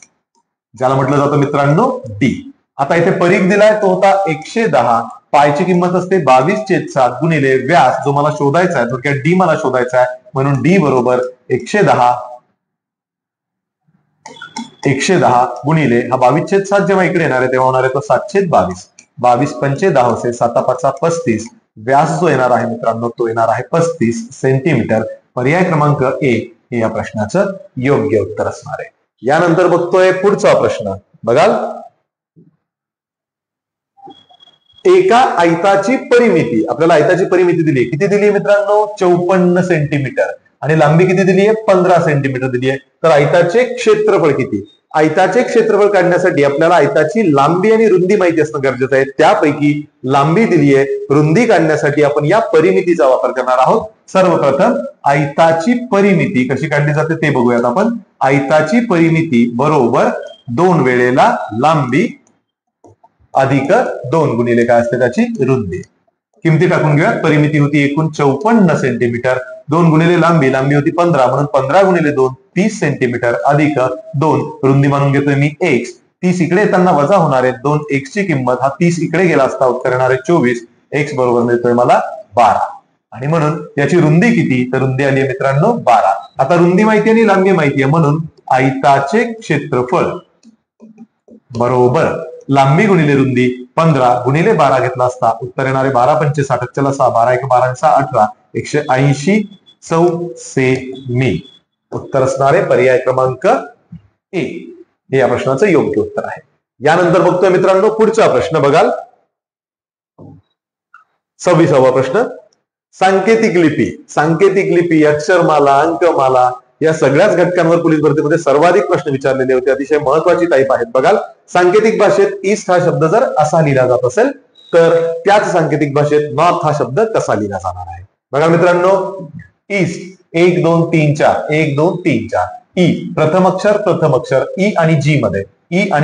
A: ज्याला म्हटलं जातं मित्रांनो डी. आता इथे परिघ दिलाय तो होता 110, पायची किंमत असते 22/7 गुणिले व्यास जो मला शोधायचा आहे, थोडक्यात डी मला शोधायचा आहे, म्हणून डी बरोबर 110 गुणिले हा 22/7 जेव्हा इकडे येणार आहे तेव्हा होणार आहे तो 7/22. 22 पंचे 10 असेल, 7 5 35. व्यास जो येणार आहे मित्रांनो तो येणार आहे 35 सेंटीमीटर. पर्याय क्रमांक ए हे या प्रश्नाचं योग्य उत्तर असणार आहे. यानंतर बघतोय पुढचा प्रश्न. बघाल, एका आयताची परिमिती आपल्याला आयताची परिमिती दिली आहे, किती दिली आहे मित्रांनो 54 सेंटीमीटर आणि लांबी किती दिली आहे 15 सेंटीमीटर दिली आहे. तर आयताचे क्षेत्रफळ किती, आयताचे क्षेत्रफळ काढण्यासाठी आपल्याला आयताची लांबी आणि रुंदी माहिती असणं गरजेचं आहे. त्यापैकी लांबी दिली आहे, रुंदी काढण्यासाठी आपण या परिमितीचा वापर करणार आहोत. सर्वप्रथम आयताची परिमिती कशी काढली जाते ते बघूयात आपण. आयताची परिमिती बरोबर 2 वेळेला लांबी अधिक 2 गुणिले काय असते त्याची रुंदी. किमती टाकून घेऊया. परिमिती होती एकूण 54 सेंटीमीटर, 2 गुणिले लांबी, लांबी होती 15 म्हणून 15 गुणिले 2 30 सेंटीमीटर अधिक 2 रुंदी मानून घेतोय मी x. 30 इकडे येताना वजा होणार आहे 2 x ची किंमत, हा 30 इकडे गेला असता उत्तर येणार आहे 24. x बरोबर मिळतोय मला 12 आणि म्हणून याची रुंदी किती, तर रुंदी आली आहे मित्रांनो 12. आता रुंदी माहिती आणि लांबी माहिती आहे म्हणून आयताचे क्षेत्रफळ बरोबर लांबी गुणिले रुंदी 15 गुणिले 12 घेतला असता उत्तर येणारे 12 पंचे 60, चला 6, 12 1 12 6 18, 180 सेमी. उत्तर असणारे पर्याय क्रमांक ए हे या प्रश्नाचं योग्य उत्तर आहे. यानंतर बघतोय मित्रांनो पुढचा प्रश्न. बघाल 26वा प्रश्न. सांकेतिक लिपी अक्षरमाला अंकमाला या सगळ्याच घटकांवर पोलीस भरतीमध्ये सर्वाधिक प्रश्न विचारलेले होते. अतिशय महत्वाची टाईप आहेत. बघाल, सांकेतिक भाषेत ईस्ट हा शब्द जर असा लिहिला जात असेल तर त्याच सांकेतिक भाषेत नॉर्थ हा शब्द कसा लिहिला जाणार आहे. बघा मित्रांनो, ईस्ट 1 2 3 4 1 2 3 4 ई प्रथम अक्षर ई आणि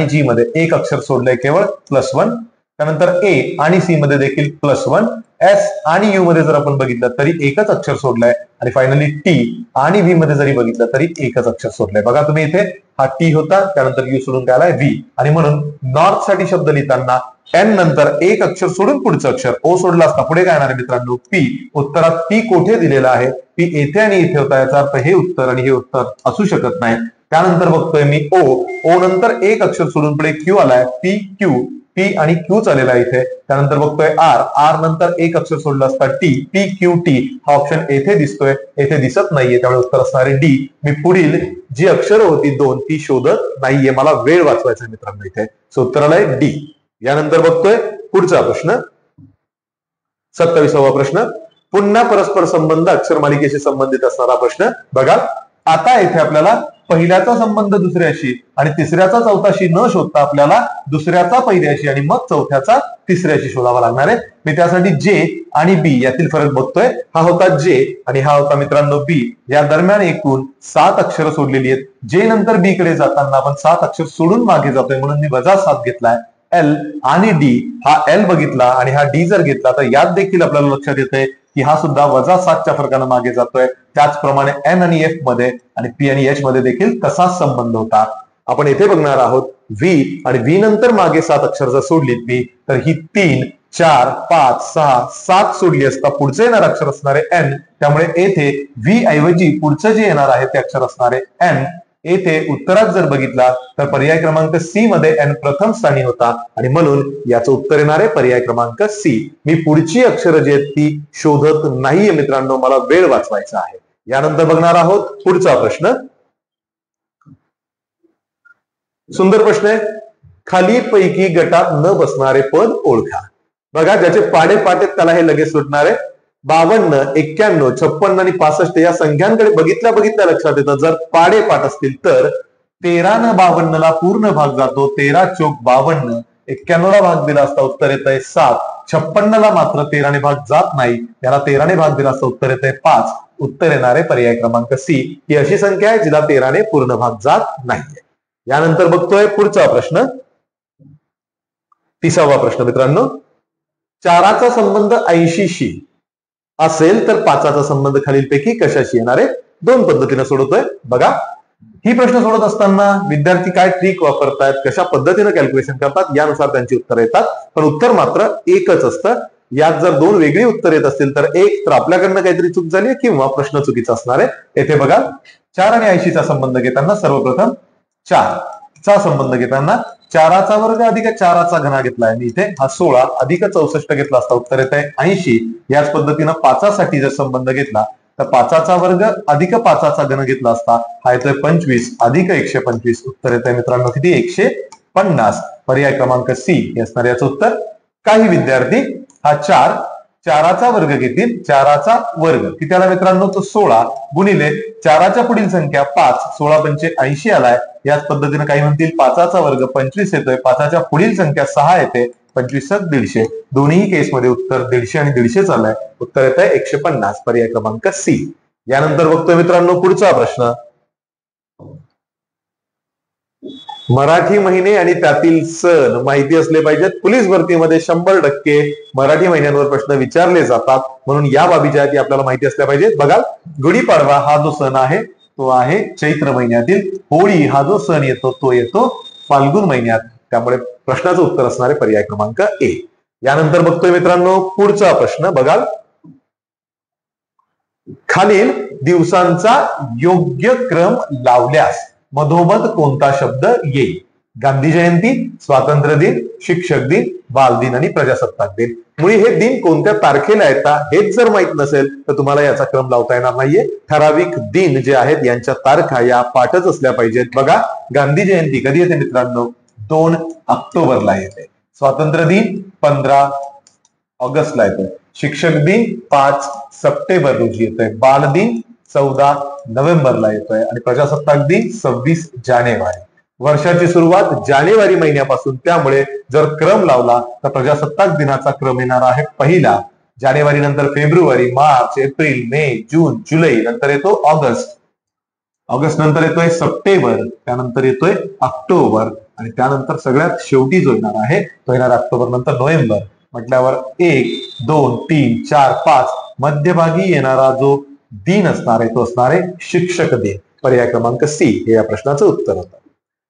A: जी मध्ये एक अक्षर सोडलंय केवळ +1. त्यानंतर ए आणि सी मध्ये देखील +1. एस आणि यू मध्ये जर आपण बघितलं तरी एकच अक्षर सोडलंय आणि फायनली टी आणि व्ही मध्ये जरी बघितलं तरी एकच अक्षर सोडलंय. बघा तुम्ही इथे हा टी होता, त्यानंतर यू सोडून काय आलाय व्ही, आणि म्हणून नॉर्थ साठी शब्द लिहिताना एन नंतर एक अक्षर सोडून पुढचं अक्षर ओ सोडला असता पुढे काय येणार आहे मित्रांनो पी. उत्तरात पी कोठे दिलेला आहे? पी येथे आणि इथे होता, याचा अर्थ हे उत्तर आणि हे उत्तर असू शकत नाही. त्यानंतर बघतोय मी ओ नंतर एक अक्षर सोडून पुढे क्यू आलाय, पी क्यू, पी आणि क्यू चालेला आहे इथे. त्यानंतर बघतोय आर नंतर एक अक्षर सोडलं असता टी, पी क्यू टी. हा ऑप्शन येथे दिसतोय, येथे दिसत नाहीये, त्यामुळे उत्तर असणार आहे डी. मी पुढील जी अक्षरं होती 2 ती शोधत नाहीये, मला वेळ वाचवायचा मित्रांनो इथे. सो उत्तर आलंय डी. यानंतर बघतोय पुढचा प्रश्न, 27वा प्रश्न. पुन्हा परस्पर संबंध अक्षर मालिकेशी संबंधित असणारा प्रश्न. बघा आता इथे आपल्याला पहिल्याचा संबंध दुसऱ्याशी आणि तिसऱ्याचा चौथ्याशी न शोधता आपल्याला दुसऱ्याचा पहिल्याशी आणि मग चौथ्याचा तिसऱ्याशी शोधावा लागणार आहे. मी त्यासाठी जे आणि बी यातील फरक बघतोय. हा होता जे आणि हा होता मित्रांनो बी. या दरम्यान एकूण 7 अक्षरं सोडलेली आहेत. जे नंतर बी कडे जाताना आपण 7 अक्षर सोडून मागे जातोय, म्हणून मी -7 घेतलाय. एल आणि डी, हा एल बघितला आणि हा डी जर घेतला तर यात देखील आपल्याला लक्षात येतंय की हा सुद्धा -7च्या फरकानं मागे जातोय. त्याचप्रमाणे एन आणि एफ मध्ये आणि पी आणि एच मध्ये देखील तसाच संबंध होता. आपण येथे बघणार आहोत व्ही आणि व्ही नंतर मागे 7 अक्षर जर सोडलीत मी तर ही 3, 4, 5, 6, 7 सोडली असता पुढचे येणार अक्षर असणारे एन. त्यामुळे येथे व्ही ऐवजी पुढचं जे येणार आहे ते अक्षर असणारे एन. येथे उत्तरात जर बघितला तर पर्याय क्रमांक सी मध्ये एन प्रथम स्थानी होता आणि म्हणून याचं उत्तर येणार आहे पर्याय क्रमांक सी. मी पुढची अक्षरं जी आहेत ती शोधत नाहीये मित्रांनो, मला वेळ वाचवायचा आहे. यानंतर बघणार आहोत पुढचा प्रश्न. सुंदर प्रश्न आहे. खालीपैकी गटात न बसणारे पद ओळखा. बघा ज्याचे पाडे पाठ त्याला हे लगेच सुटणार आहे. 52, 91, 56 आणि 65 या संख्यांकडे बघितल्या लक्षात येतं जर पाडे पाठ असतील तर 13 न 52 ला पूर्ण भाग जातो, 13 चोक 52. 91 ला भाग दिला असता उत्तर येतंय 7. 56 ला मात्र 13 ने भाग जात नाही, त्याला 13 ने भाग दिला असता उत्तर येतंय 5. उत्तर येणारे पर्याय क्रमांक सी. ही अशी संख्या आहे जिला 13 ने पूर्ण भाग जात नाहीये. यानंतर बघतोय पुढचा प्रश्न, 30वा प्रश्न मित्रांनो. 4चा संबंध 80शी असेल तर 5चा संबंध खालीलपैकी कशाशी येणार आहे? 2 पद्धतीने सोडवतोय. बघा ही प्रश्न सोडत असताना विद्यार्थी काय ट्रिक वापरतायत, कशा पद्धतीने कॅल्क्युलेशन करतात यानुसार त्यांची उत्तर येतात, पण उत्तर मात्र एकच असतं. यात जर 2 वेगळी उत्तर येत असतील तर एक तर आपल्याकडनं काहीतरी चूक झाली किंवा प्रश्न चुकीचा असणार आहे. येथे बघा 4 आणि 80चा संबंध घेताना सर्वप्रथम 4 चा संबंध घेताना 4चा वर्ग अधिक 4चा घन घेतलाय मी इथे. हा 16 अधिक 64 घेतला असता उत्तर येत आहे 80. याच पद्धतीनं 5साठी जर संबंध घेतला तर 5चा वर्ग अधिक 5चा घन घेतला असता हा येतोय 25 अधिक 125. उत्तर येत आहे मित्रांनो किती? 150. पर्याय क्रमांक सी हे असणार याचं उत्तर. काही विद्यार्थी हा 4चा वर्ग घेतील, 4चा वर्ग किती आला मित्रांनो? तो 16 गुणिले 4च्या पुढील संख्या 5, 16 पंचे 80 आलाय. याच पद्धतीने काही म्हणतील 5चा वर्ग 25 येतोय, 5च्या पुढील संख्या 6 येते, 25 150. दोन्ही केसमध्ये उत्तर 150 आणि 150 आलाय. उत्तर येत आहे 150. पर्याय क्रमांक सी. यानंतर बघतोय मित्रांनो पुढचा प्रश्न. मराठी महिने आणि त्यातील सण माहिती असले पाहिजेत. पोलीस भरतीमध्ये 100% मराठी महिन्यांवर प्रश्न विचारले जातात, म्हणून या बाबी ज्या आहेत आपल्याला माहिती असल्या पाहिजेत. बघा गुढीपाडवा हा जो सण आहे तो आहे चैत्र महिन्यातील. होळी हा जो सण येतो तो येतो फाल्गुन महिन्यात. त्यामुळे प्रश्नाचं उत्तर असणार आहे पर्याय क्रमांक ए. यानंतर बघतोय मित्रांनो पुढचा प्रश्न. बघा खालील दिवसांचा योग्य क्रम लावल्यास मधोमध कोणता शब्द येईल? गांधी जयंती, स्वातंत्र्य दिन, शिक्षक दिन, बालदिन आणि प्रजासत्ताक दिन. मुळे हे दिन कोणत्या तारखेला येतात हेच जर माहित नसेल तर तुम्हाला याचा क्रम लावता येणार नाहीये. ठराविक दिन जे आहेत यांच्या तारखा या पाठच असल्या पाहिजेत. बघा गांधी जयंती कधी येते मित्रांनो? 2 ऑक्टोबरला येते. स्वातंत्र्य दिन 15 ऑगस्टला येतोय. शिक्षक दिन 5 सप्टेंबर रोजी येतोय. बालदिन 14 नोव्हेंबरला येतोय आणि प्रजासत्ताक दिन 26 जानेवारी. वर्षाची सुरुवात जानेवारी महिन्यापासून, त्यामुळे जर क्रम लावला तर प्रजासत्ताक दिनाचा क्रम येणार आहे पहिला. जानेवारी नंतर फेब्रुवारी, मार्च, एप्रिल, मे, जून, जुलै, नंतर येतो ऑगस्ट. ऑगस्ट नंतर येतोय सप्टेंबर, त्यानंतर येतोय ऑक्टोबर आणि त्यानंतर सगळ्यात शेवटी जो येणार आहे तो येणार ऑक्टोबर नंतर नोव्हेंबर. म्हटल्यावर 1, 2, 3, 4, 5 मध्यभागी येणारा जो दिन असणार आहे तो असणार आहे शिक्षक दिन. पर्याय क्रमांक सी हे या प्रश्नाचं उत्तर होतं.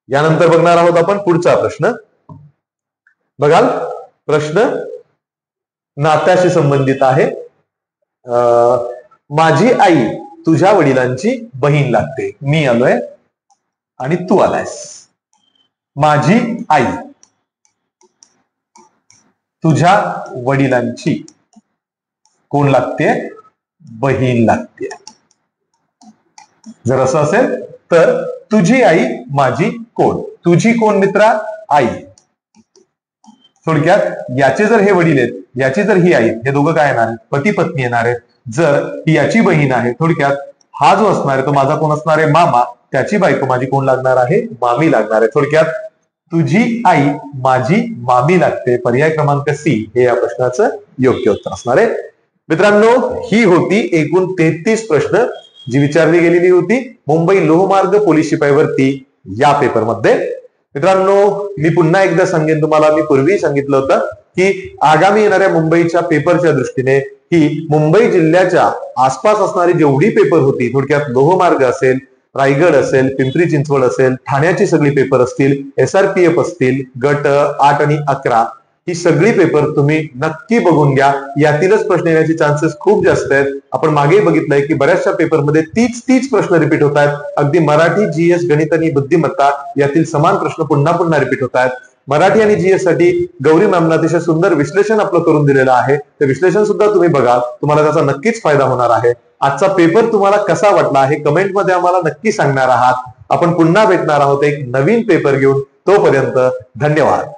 A: यानंतर बघणार आहोत आपण पुढचा प्रश्न. बघाल, प्रश्न नात्याशी संबंधित आहे. माझी आई तुझ्या वडिलांची बहीण लागते. मी आलोय आणि तू आलायस. माझी आई तुझ्या वडिलांची कोण लागते? बहीण लागते. जर असं असेल तर तुझी आई माझी कोण? तुझी कोण मित्रा? आई. थोडक्यात याचे जर हे वडील आहेत, याची जर ही आई, हे दोघं काय येणार आहेत? पती पत्नी येणार आहेत. जर ही याची बहीण आहे, थोडक्यात हा जो असणार आहे तो माझा कोण असणार आहे? मामा. त्याची बायको माझी कोण लागणार आहे? मामी लागणार आहे. थोडक्यात तुझी आई माझी मामी लागते. पर्याय क्रमांक सी हे या प्रश्नाचं योग्य उत्तर असणार आहे. मित्रांनो, ही होती एकूण 33 प्रश्न जी विचारली गेलेली होती मुंबई लोहमार्ग पोलीस शिपाई भरती या पेपरमध्ये. मित्रांनो, मी पुन्हा एकदा सांगेन तुम्हाला, मी पूर्वी सांगितलं होतं की आगामी येणाऱ्या मुंबईच्या पेपरच्या दृष्टीने ही मुंबई जिल्ह्याच्या आसपास असणारी जेवढी पेपर होती, थोडक्यात लोहमार्ग असेल, रायगड असेल, पिंपरी चिंचवड असेल, ठाण्याची सगळी पेपर असतील, SRPF असतील, गट 8 आणि 11, ही सगळी पेपर तुम्ही नक्की बघून घ्या. यातीलच प्रश्न येण्याचे चान्सेस खूप जास्त आहेत. आपण मागे बघितलंय की बऱ्याचशा पेपरमध्ये तीच प्रश्न रिपीट होत आहेत. अगदी मराठी, GS, गणित आणि बुद्धिमत्ता यातील समान प्रश्न पुन्हा पुन्हा रिपीट होत आहेत. मराठी आणि GS साठी गौरी मॅमनं अतिशय सुंदर विश्लेषण आपलं करून दिलेलं आहे. ते विश्लेषण सुद्धा तुम्ही बघा, तुम्हाला त्याचा नक्कीच फायदा होणार आहे. आजचा पेपर तुम्हाला कसा वाटला हे कमेंटमध्ये आम्हाला नक्की सांगणार आहात. आपण पुन्हा भेटणार आहोत एक नवीन पेपर घेऊन. तोपर्यंत धन्यवाद.